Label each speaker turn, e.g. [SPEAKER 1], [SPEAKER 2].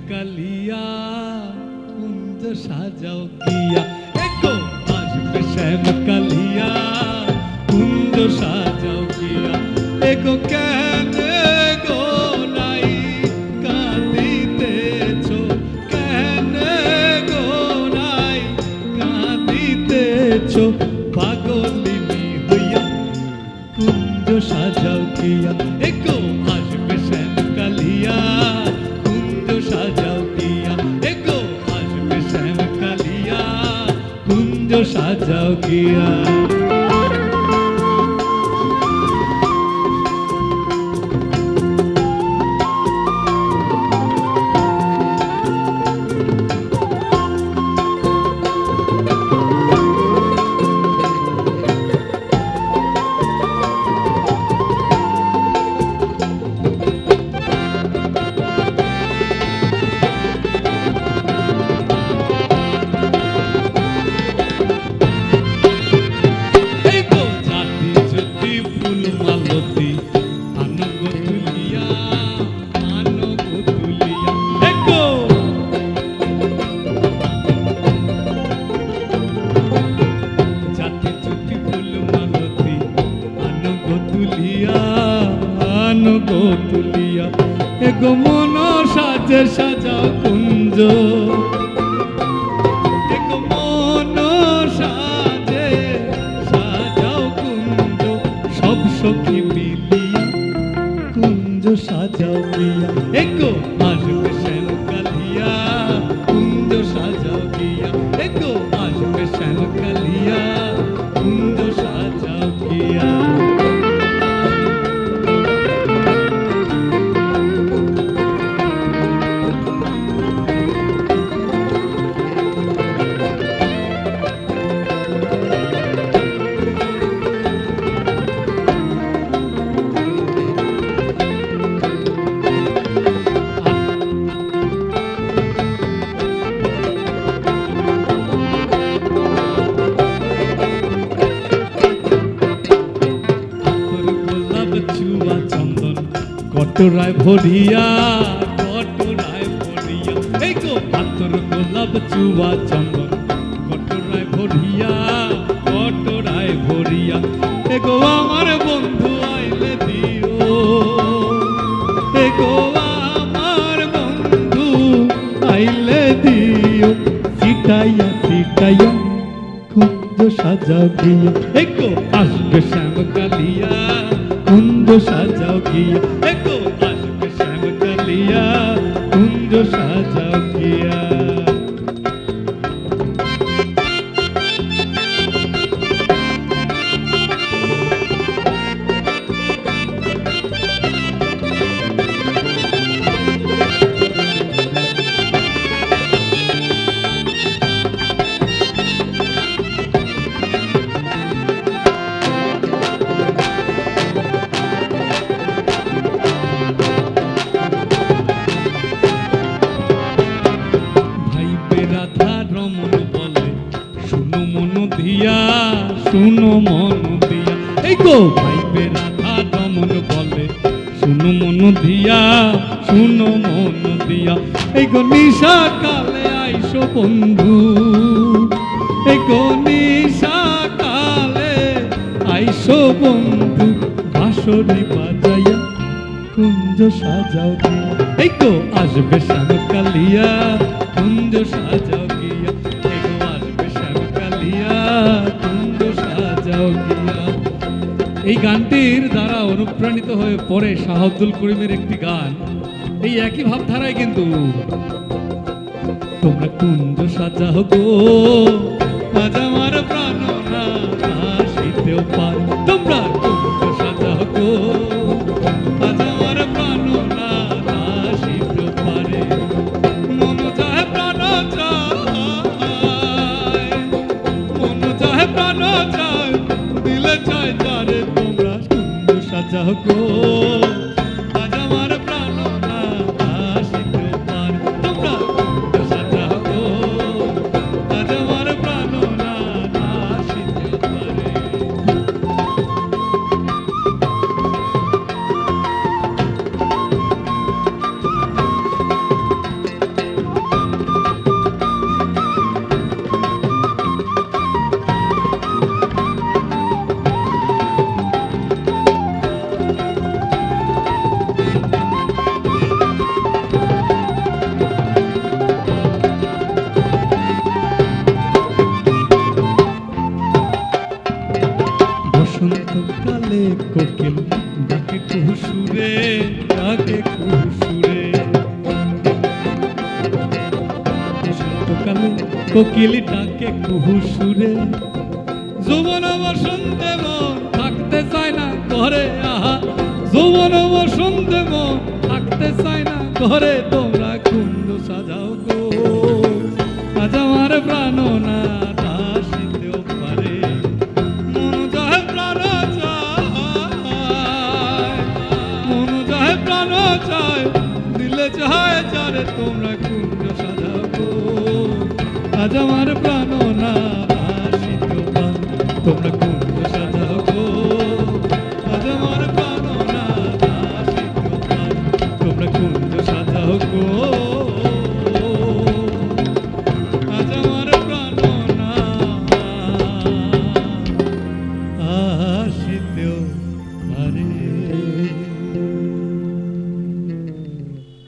[SPEAKER 1] কালিয়া কুঞ্জ সাজাও গিয়া একো আসবে শ্যাম কালিয়া কুঞ্জ সাজাও গিয়া একো কেন গো নাই কাঁদিতেছ কেন গো নাই কাঁদিতেছ পাগলিনী হইয়া কুঞ্জ সাজাও গিয়া একো আসবে শ্যাম কালিয়া কুঞ্জ সাজাও গিয়া একো আসবে শ্যাম কালিয়া কুঞ্জ সাজাও গিয়া তুলিয়া এগো মন সাজে সাজাও কুঞ্জ এগো মন সাজে সাজাও কুঞ্জ সব সখী মিলিয়া কুঞ্জ সাজাও গিয়া এগো আসবে শ্যাম কালিয়া কুঞ্জ সাজাও গিয়া এগো আসবে শ্যাম কালিয়া কুঞ্জ সাজাও গিয়া কটরায় ভরিয়া এই গো পাথর গোলাপ চুয়া চন্দন কটরায় ভরিয়া এগো আমার বন্ধু আইলে দিও এগো আমার বন্ধু আইলে দিও সিটাইয়া সিটাইয়া কুঞ্জ সাজাও গিয়া এগো আসবে শ্যাম কালিয়া কুঞ্জ সাজাও গিয়া এগো আসবে শ্যাম কালিয়া কুঞ্জ সাজাও গিয়া শুনো মন দিয়া এই গো ভাইবে রাধা রমন বলে শুনো মন দিয়া শুনো মন দিয়া এই গো নিশা কালে আইসো বন্ধু এই গো নিশা কালে আইসো বন্ধু বাঁশরি বাজাইয়া কুঞ্জ সাজাও গিয়া এই গো আসবে শ্যাম কালিয়া কুঞ্জ সাজাও গিয়া এই গো আসবে শ্যাম কালিয়া কুঞ্জ সাজাও গিয়া। এই গানটির দ্বারা অনুপ্রাণিত হয়ে পরে শাহ আব্দুল করিমের একটি গান এই একই ভাবধারায় কিন্তু তোমরা কুঞ্জ সাজাও গো আজ আমার প্রাণ না আসিতেও পারে তোমরা কুঞ্জ সাজাও গো আজ আমার প্রাণ না আসিতেও পারে মন চাহে প্রাণ চায় মন চাহে প্রাণ চায় দিলে চায় যারে তোমরা কুঞ্জ সাজাও গো আজ আমার প্রাণ না আসিতেও পারে তোমরা কুঞ্জ সাজাও গো আজ আমার প্রাণ না আসিতেও পারে। কালে কোকিলটাকে কুহু সুরে যৌবন বসন্তে মন থাকতে চায় না ঘরে আহা যৌবন বসন্তে মন থাকতে চায় না ঘরে তোমরা কুণ্ড সাজাও গো আজ আমার প্রাণ না আসিতেও পারে মন যায় প্রাণ চায় মন যায় প্রাণ চায় দিলে চায় যারে তোমরা কুণ্ড সাজাও গো আজ আমার প্রাণ না আসিতেও পারে তোমরা কুণ্ড